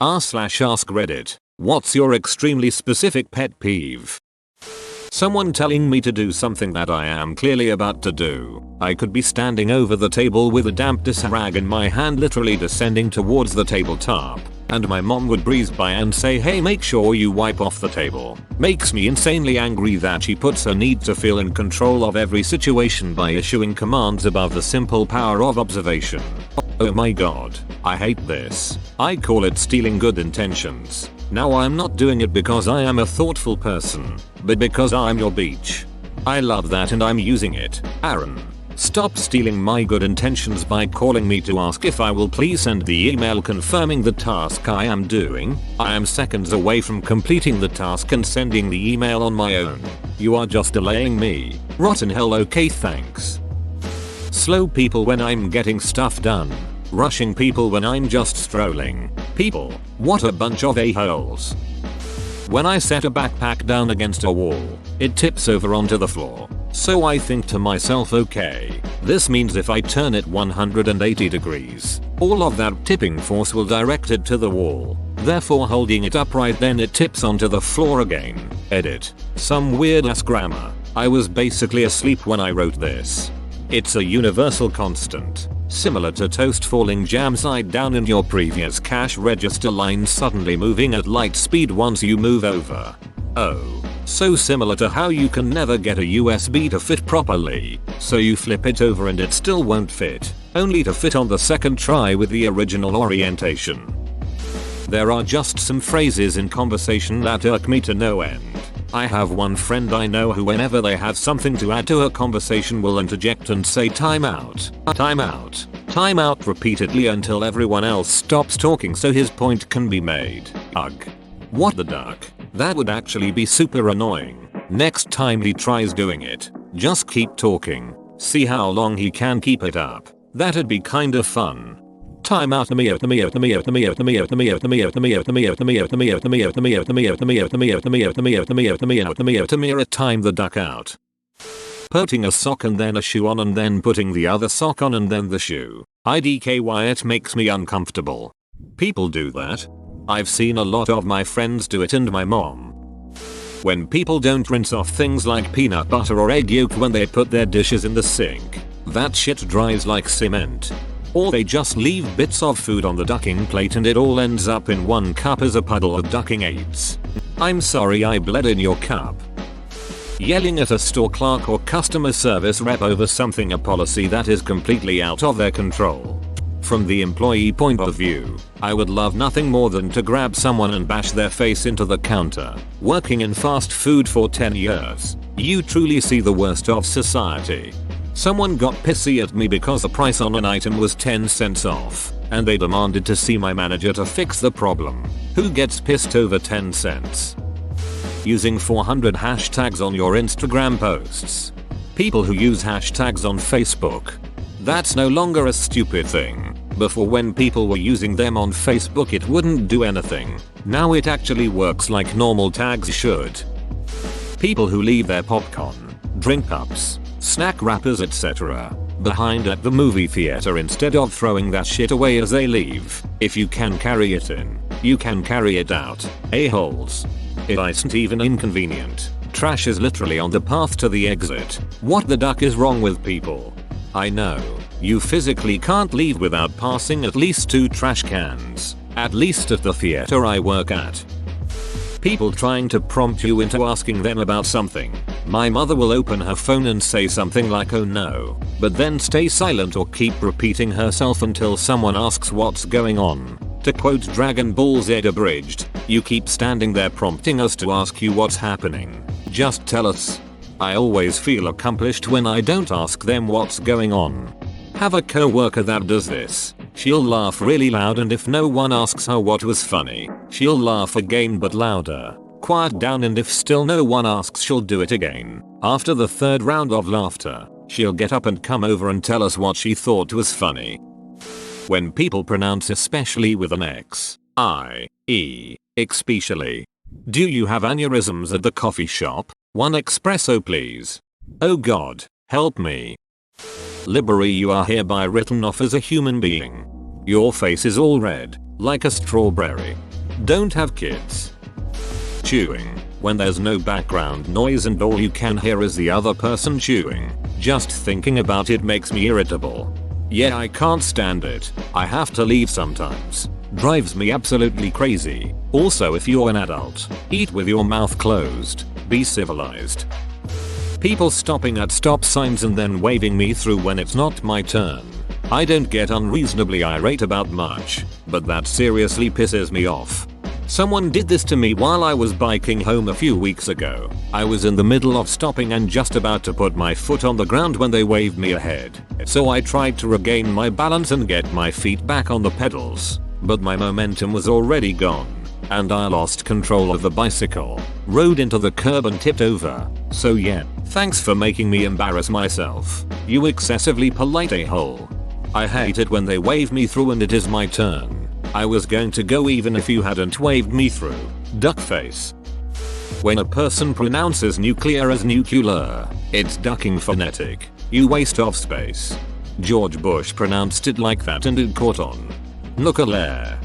r/ask Reddit. What's your extremely specific pet peeve? Someone telling me to do something that I am clearly about to do. I could be standing over the table with a damp dish rag in my hand literally descending towards the tabletop, and my mom would breeze by and say, hey, make sure you wipe off the table. Makes me insanely angry that she puts her need to feel in control of every situation by issuing commands above the simple power of observation. Oh my god, I hate this. I call it stealing good intentions. Now I'm not doing it because I am a thoughtful person, but because I'm your beach. I love that and I'm using it. Aaron, stop stealing my good intentions by calling me to ask if I will please send the email confirming the task I am doing. I am seconds away from completing the task and sending the email on my own. You are just delaying me. Rotten hell, okay thanks. Slow people when I'm getting stuff done. Rushing people when I'm just strolling. People, what a bunch of a-holes. When I set a backpack down against a wall, it tips over onto the floor. So I think to myself, okay, this means if I turn it 180 degrees, all of that tipping force will direct it to the wall. Therefore holding it upright, then it tips onto the floor again. Edit. Some weird ass grammar. I was basically asleep when I wrote this. It's a universal constant. Similar to toast falling jam side down in your previous cash register line suddenly moving at light speed once you move over. Oh, so similar to how you can never get a USB to fit properly, so you flip it over and it still won't fit, only to fit on the second try with the original orientation. There are just some phrases in conversation that irk me to no end. I have one friend I know who whenever they have something to add to a conversation will interject and say time out, time out, time out repeatedly until everyone else stops talking so his point can be made. Ugh. What the duck? That would actually be super annoying. Next time he tries doing it, just keep talking. See how long he can keep it up. That'd be kinda fun. Time out. Time out. Time the duck out. Putting a sock and then a shoe on and then putting the other sock on and then the shoe. IDKY, it makes me uncomfortable. People do that. I've seen a lot of my friends do it and my mom. When people don't rinse off things like peanut butter or egg yolk when they put their dishes in the sink, that shit dries like cement. Or they just leave bits of food on the ducking plate and it all ends up in one cup as a puddle of ducking aids. I'm sorry I bled in your cup. Yelling at a store clerk or customer service rep over something, a policy that is completely out of their control. From the employee point of view, I would love nothing more than to grab someone and bash their face into the counter. Working in fast food for 10 years, you truly see the worst of society. Someone got pissy at me because the price on an item was 10 cents off, and they demanded to see my manager to fix the problem. Who gets pissed over 10 cents? Using 400 hashtags on your Instagram posts. People who use hashtags on Facebook. That's no longer a stupid thing. Before, when people were using them on Facebook, it wouldn't do anything. Now it actually works like normal tags should. People who leave their popcorn, drink cups, snack wrappers, etc. behind at the movie theater instead of throwing that shit away as they leave. If you can carry it in, you can carry it out. A-holes. It isn't even inconvenient. Trash is literally on the path to the exit. What the duck is wrong with people? I know, you physically can't leave without passing at least 2 trash cans, at least at the theater I work at. People trying to prompt you into asking them about something. My mother will open her phone and say something like oh no, but then stay silent or keep repeating herself until someone asks what's going on. To quote Dragon Ball Z Abridged, you keep standing there prompting us to ask you what's happening. Just tell us. I always feel accomplished when I don't ask them what's going on. Have a coworker that does this. She'll laugh really loud, and if no one asks her what was funny, she'll laugh again but louder. Quiet down, and if still no one asks, she'll do it again. After the 3rd round of laughter, she'll get up and come over and tell us what she thought was funny. When people pronounce especially with an X, I, E, especially. Do you have aneurysms at the coffee shop? 1 espresso please. Oh god, help me. Liberi, you are hereby written off as a human being. Your face is all red, like a strawberry. Don't have kids. Chewing. When there's no background noise and all you can hear is the other person chewing. Just thinking about it makes me irritable. Yeah, I can't stand it. I have to leave sometimes. Drives me absolutely crazy. Also, if you're an adult, eat with your mouth closed. Be civilized. People stopping at stop signs and then waving me through when it's not my turn. I don't get unreasonably irate about much, but that seriously pisses me off. Someone did this to me while I was biking home a few weeks ago. I was in the middle of stopping and just about to put my foot on the ground when they waved me ahead. So I tried to regain my balance and get my feet back on the pedals, but my momentum was already gone, and I lost control of the bicycle, rode into the curb and tipped over. So yeah, thanks for making me embarrass myself, you excessively polite a-hole. I hate it when they wave me through and it is my turn. I was going to go even if you hadn't waved me through. Duck face. When a person pronounces nuclear as nuclear, it's ducking phonetic. You waste of space. George Bush pronounced it like that and it caught on. Nuclear.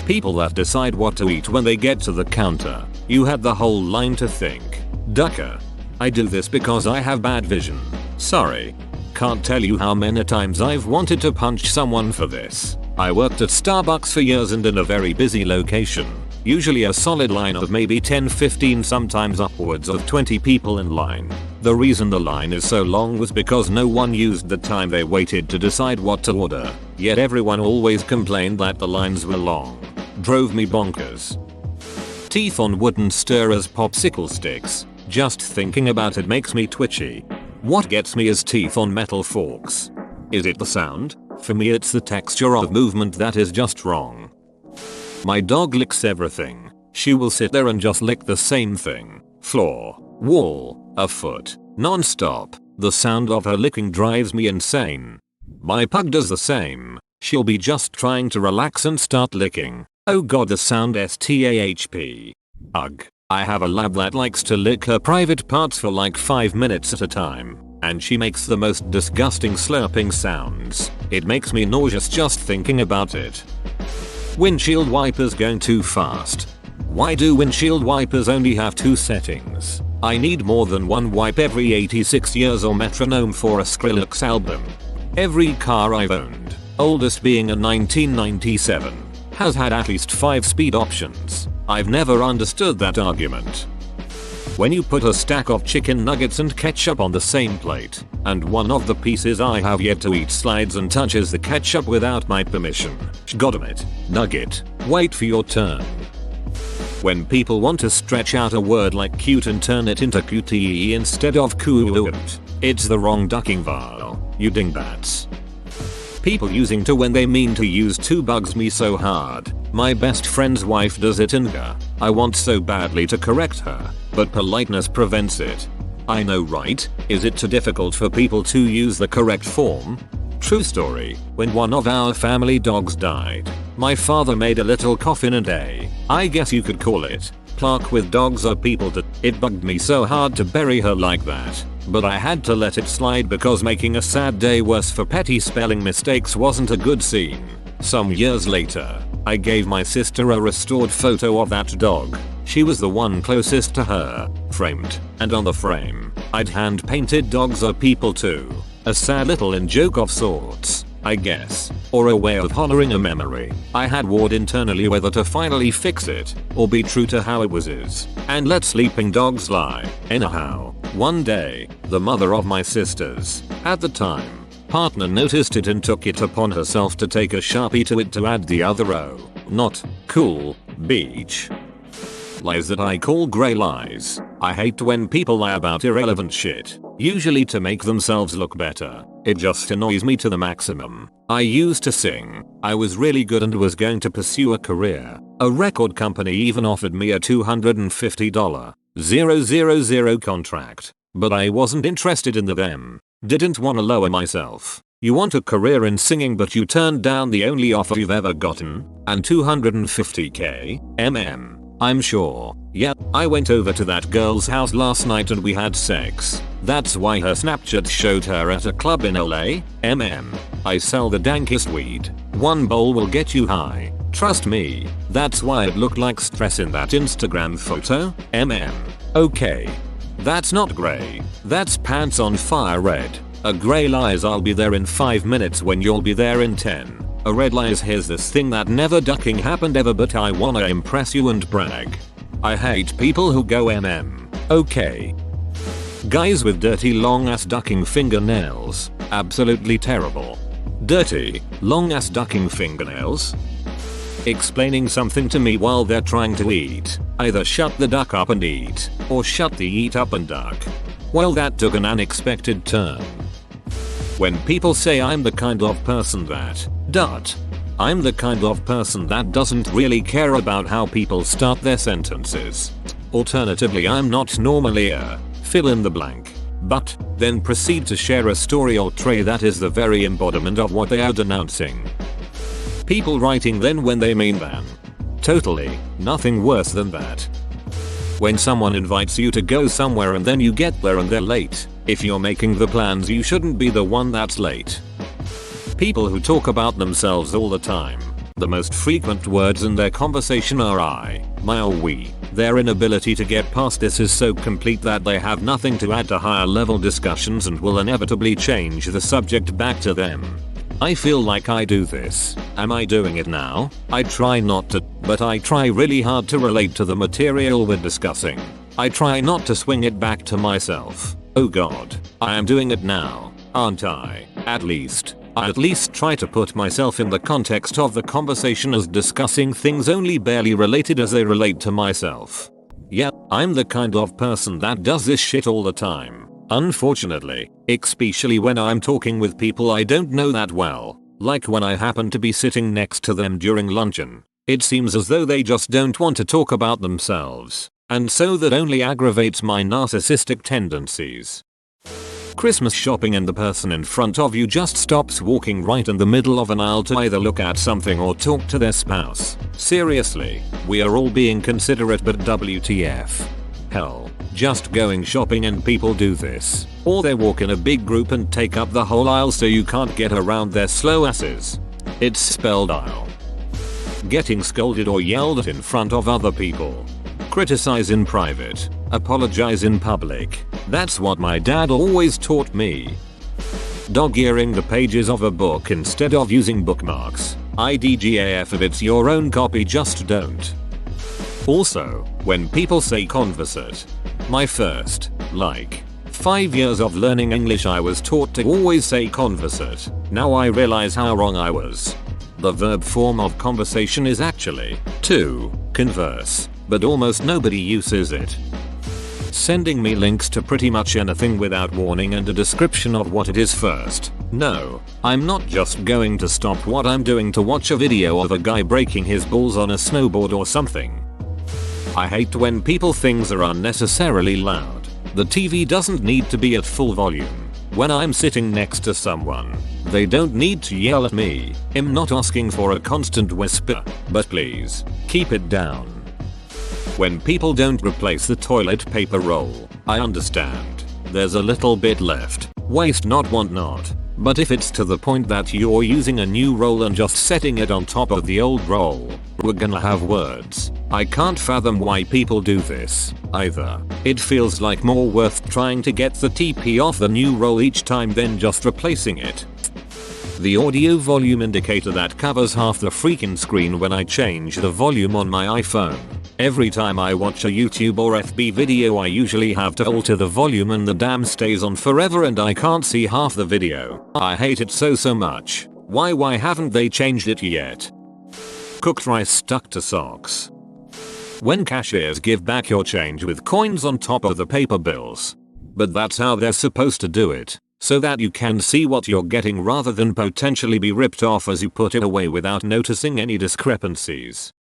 People that decide what to eat when they get to the counter. You had the whole line to think. Ducker. I do this because I have bad vision. Sorry. Can't tell you how many times I've wanted to punch someone for this. I worked at Starbucks for years and in a very busy location. Usually a solid line of maybe 10-15, sometimes upwards of 20 people in line. The reason the line is so long was because no one used the time they waited to decide what to order. Yet everyone always complained that the lines were long. Drove me bonkers. Teeth on wooden stirrers popsicle sticks. Just thinking about it makes me twitchy. What gets me is teeth on metal forks. Is it the sound? For me it's the texture of movement that is just wrong. My dog licks everything. She will sit there and just lick the same thing. Floor, wall, a foot, non-stop. The sound of her licking drives me insane. My pug does the same. She'll be just trying to relax and start licking. Oh god, the sound STAHP. Ugh. I have a lab that likes to lick her private parts for like 5 minutes at a time. And she makes the most disgusting slurping sounds. It makes me nauseous just thinking about it. Windshield wipers going too fast. Why do windshield wipers only have 2 settings? I need more than one wipe every 86 years or metronome for a Skrillex album. Every car I've owned, oldest being a 1997, has had at least 5 speed options. I've never understood that argument. When you put a stack of chicken nuggets and ketchup on the same plate, and one of the pieces I have yet to eat slides and touches the ketchup without my permission. Goddammit, nugget, wait for your turn. When people want to stretch out a word like cute and turn it into QTE instead of cooent, it's the wrong ducking file, you dingbats. People using to when they mean to use to bugs me so hard. My best friend's wife does it I want so badly to correct her, but politeness prevents it. I know, right? Is it too difficult for people to use the correct form? True story, when one of our family dogs died, my father made a little coffin and I guess you could call it, plaque with dogs or people that it bugged me so hard to bury her like that. But I had to let it slide because making a sad day worse for petty spelling mistakes wasn't a good scene. Some years later, I gave my sister a restored photo of that dog. She was the one closest to her, framed, and on the frame, I'd hand painted dogs or people too. A sad little in-joke of sorts, I guess, or a way of honoring a memory I had warred internally whether to finally fix it, or be true to how it was is, and let sleeping dogs lie. Anyhow, one day, the mother of my sisters, at the time, partner noticed it and took it upon herself to take a Sharpie to it to add the other O, not cool, beach. Lies that I call grey lies. I hate when people lie about irrelevant shit, usually to make themselves look better. It just annoys me to the maximum. I used to sing. I was really good and was going to pursue a career. A record company even offered me a $250 000 contract, but I wasn't interested in them. Didn't want to lower myself. You want a career in singing but you turned down the only offer you've ever gotten, and $250k? I'm sure. Yeah, I went over to that girl's house last night and we had sex. That's why her Snapchat showed her at a club in LA. I sell the dankest weed. One bowl will get you high. Trust me, that's why it looked like stress in that Instagram photo. Okay. That's not grey. That's pants on fire red. A grey lies I'll be there in 5 minutes when you'll be there in 10. A red lies here's this thing that never ducking happened ever but I wanna impress you and brag. I hate people who go okay. Guys with dirty long ass ducking fingernails. Absolutely terrible. Dirty, long ass ducking fingernails? Explaining something to me while they're trying to eat. Either shut the duck up and eat, or shut the eat up and duck. Well, that took an unexpected turn. When people say I'm the kind of person that, I'm the kind of person that doesn't really care about how people start their sentences. Alternatively, I'm not normally a fill in the blank, but then proceed to share a story or trait that is the very embodiment of what they are denouncing. People writing then when they mean than. Totally, nothing worse than that. When someone invites you to go somewhere and then you get there and they're late, if you're making the plans you shouldn't be the one that's late. People who talk about themselves all the time. The most frequent words in their conversation are I, my or we. Their inability to get past this is so complete that they have nothing to add to higher level discussions and will inevitably change the subject back to them. I feel like I do this. Am I doing it now? I try not to, but I try really hard to relate to the material we're discussing. I try not to swing it back to myself. Oh god, I am doing it now, aren't I? I at least try to put myself in the context of the conversation as discussing things only barely related as they relate to myself. Yeah, I'm the kind of person that does this shit all the time. Unfortunately, especially when I'm talking with people I don't know that well, like when I happen to be sitting next to them during luncheon. It seems as though they just don't want to talk about themselves, and so that only aggravates my narcissistic tendencies. Christmas shopping and the person in front of you just stops walking right in the middle of an aisle to either look at something or talk to their spouse. Seriously, we are all being considerate but WTF. Hell, just going shopping and people do this. Or they walk in a big group and take up the whole aisle so you can't get around their slow asses. It's spelled aisle. Getting scolded or yelled at in front of other people. Criticize in private. Apologize in public. That's what my dad always taught me. Dog-earing the pages of a book instead of using bookmarks. IDGAF if it's your own copy, just don't. Also, when people say conversate. My first, 5 years of learning English I was taught to always say conversate. Now I realize how wrong I was. The verb form of conversation is actually to converse, but almost nobody uses it. Sending me links to pretty much anything without warning and a description of what it is first. No, I'm not just going to stop what I'm doing to watch a video of a guy breaking his balls on a snowboard or something. I hate when people things are unnecessarily loud. The TV doesn't need to be at full volume. When I'm sitting next to someone, they don't need to yell at me. I'm not asking for a constant whisper, but please, keep it down. When people don't replace the toilet paper roll, I understand. There's a little bit left. Waste not, want not. But if it's to the point that you're using a new roll and just setting it on top of the old roll, we're gonna have words. I can't fathom why people do this, either. It feels like more worth trying to get the TP off the new roll each time than just replacing it. The audio volume indicator that covers half the freaking screen when I change the volume on my iPhone. Every time I watch a YouTube or FB video I usually have to alter the volume and the damn stays on forever and I can't see half the video. I hate it so much. Why haven't they changed it yet? Cooked rice stuck to socks. When cashiers give back your change with coins on top of the paper bills. But that's how they're supposed to do it, so that you can see what you're getting rather than potentially be ripped off as you put it away without noticing any discrepancies.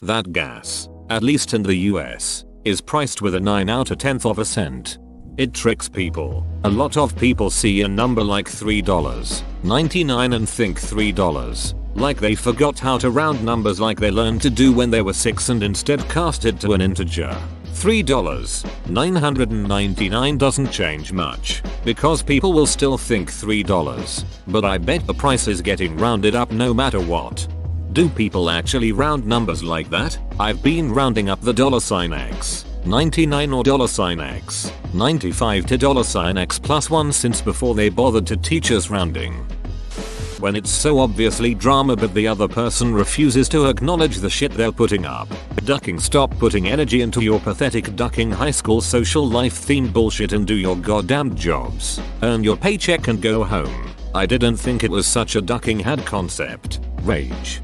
That gas, at least in the US, is priced with a 9 out of 10th of a cent. It tricks people. A lot of people see a number like $3.99 and think $3. Like they forgot how to round numbers like they learned to do when they were 6 and instead cast it to an integer. $3.999 doesn't change much, because people will still think $3. But I bet the price is getting rounded up no matter what. Do people actually round numbers like that? I've been rounding up the $X, 99 or $X, 95 to $X plus 1 since before they bothered to teach us rounding. When it's so obviously drama but the other person refuses to acknowledge the shit they're putting up. Ducking, stop putting energy into your pathetic ducking high school social life themed bullshit and do your goddamn jobs. Earn your paycheck and go home. I didn't think it was such a ducking had concept. Rage.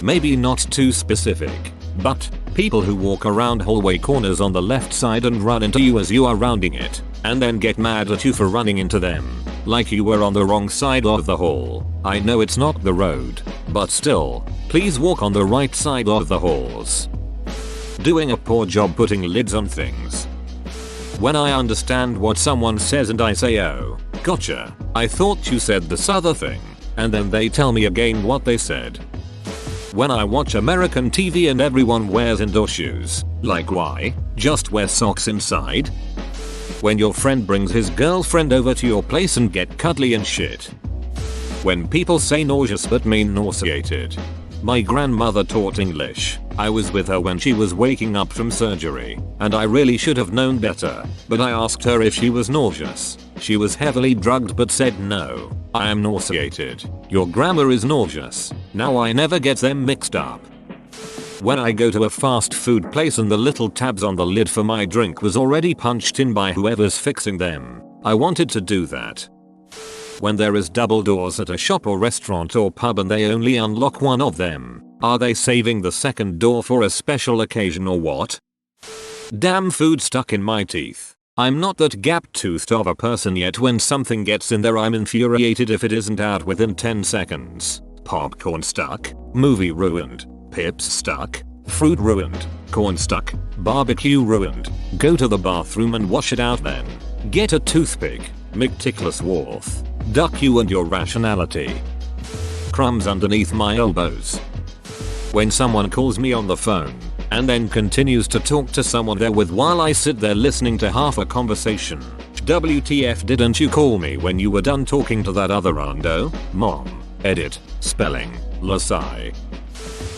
Maybe not too specific, but people who walk around hallway corners on the left side and run into you as you are rounding it, and then get mad at you for running into them, like you were on the wrong side of the hall. I know it's not the road, but still, please walk on the right side of the halls. Doing a poor job putting lids on things. When I understand what someone says and I say, oh, gotcha, I thought you said this other thing, and then they tell me again what they said. When I watch American TV and everyone wears indoor shoes, like why? Just wear socks inside? When your friend brings his girlfriend over to your place and get cuddly and shit. When people say nauseous but mean nauseated. My grandmother taught English. I was with her when she was waking up from surgery, and I really should have known better, but I asked her if she was nauseous. She was heavily drugged but said no, I am nauseated. Your grammar is nauseous. Now I never get them mixed up. When I go to a fast food place and the little tabs on the lid for my drink was already punched in by whoever's fixing them, I wanted to do that. When there is double doors at a shop or restaurant or pub and they only unlock one of them, are they saving the second door for a special occasion or what? Damn food stuck in my teeth. I'm not that gap-toothed of a person yet. When something gets in there I'm infuriated if it isn't out within 10 seconds. Popcorn stuck, movie ruined, pips stuck, fruit ruined, corn stuck, barbecue ruined. Go to the bathroom and wash it out then. Get a toothpick, meticulous Worth. Duck you and your rationality. Crumbs underneath my elbows. When someone calls me on the phone, and then continues to talk to someone they're with while I sit there listening to half a conversation. WTF, didn't you call me when you were done talking to that other rando? Mom. Edit. Spelling. Lasai.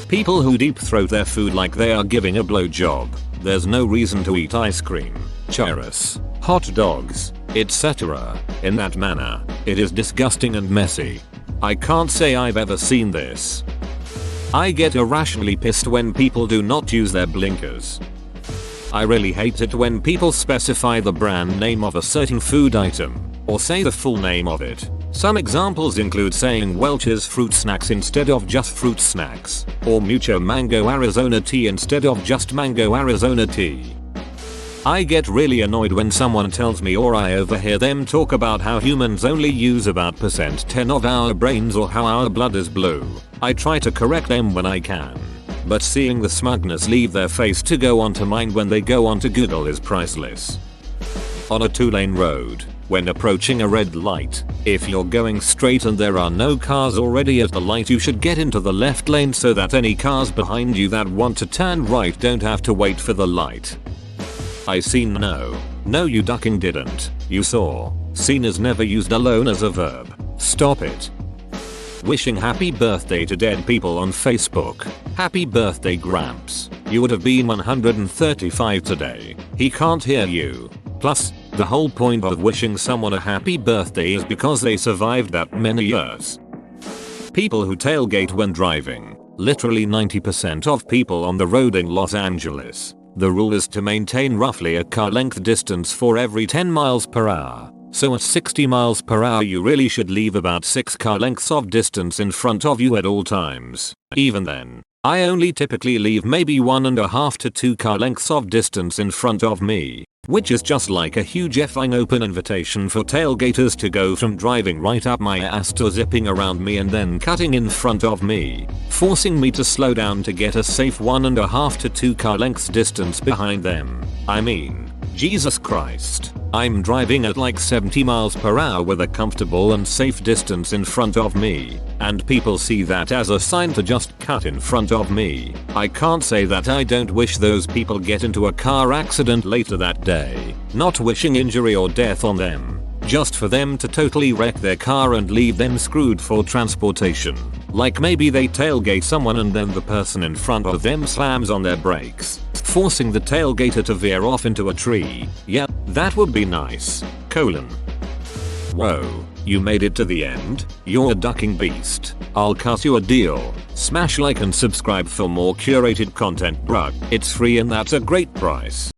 People who deep throat their food like they are giving a blowjob. There's no reason to eat ice cream, churros, hot dogs, etc. in that manner. It is disgusting and messy. I can't say I've ever seen this. I get irrationally pissed when people do not use their blinkers. I really hate it when people specify the brand name of a certain food item, or say the full name of it. Some examples include saying Welch's Fruit Snacks instead of just Fruit Snacks, or Mucho Mango Arizona Tea instead of just Mango Arizona Tea. I get really annoyed when someone tells me or I overhear them talk about how humans only use about %10 of our brains or how our blood is blue. I try to correct them when I can, but seeing the smugness leave their face to go onto mine when they go onto Google is priceless. On a 2-lane road, when approaching a red light, if you're going straight and there are no cars already at the light, you should get into the left lane so that any cars behind you that want to turn right don't have to wait for the light. I seen no. No, you ducking didn't. You saw. Seen is never used alone as a verb. Stop it. Wishing happy birthday to dead people on Facebook. Happy birthday Gramps. You would have been 135 today. He can't hear you. Plus, the whole point of wishing someone a happy birthday is because they survived that many years. People who tailgate when driving. Literally 90% of people on the road in Los Angeles. The rule is to maintain roughly a car length distance for every 10 miles per hour. So at 60 miles per hour you really should leave about 6 car lengths of distance in front of you at all times. Even then, I only typically leave maybe 1.5 to 2 car lengths of distance in front of me, which is just like a huge effing open invitation for tailgaters to go from driving right up my ass to zipping around me and then cutting in front of me, forcing me to slow down to get a safe 1.5 to 2 car lengths distance behind them. I mean, Jesus Christ. I'm driving at like 70 miles per hour with a comfortable and safe distance in front of me, and people see that as a sign to just cut in front of me. I can't say that I don't wish those people get into a car accident later that day, not wishing injury or death on them, just for them to totally wreck their car and leave them screwed for transportation. Like maybe they tailgate someone and then the person in front of them slams on their brakes, forcing the tailgater to veer off into a tree. Yep, that would be nice. : Whoa, you made it to the end? You're a ducking beast. I'll cut you a deal. Smash like and subscribe for more curated content, bruh. It's free and that's a great price.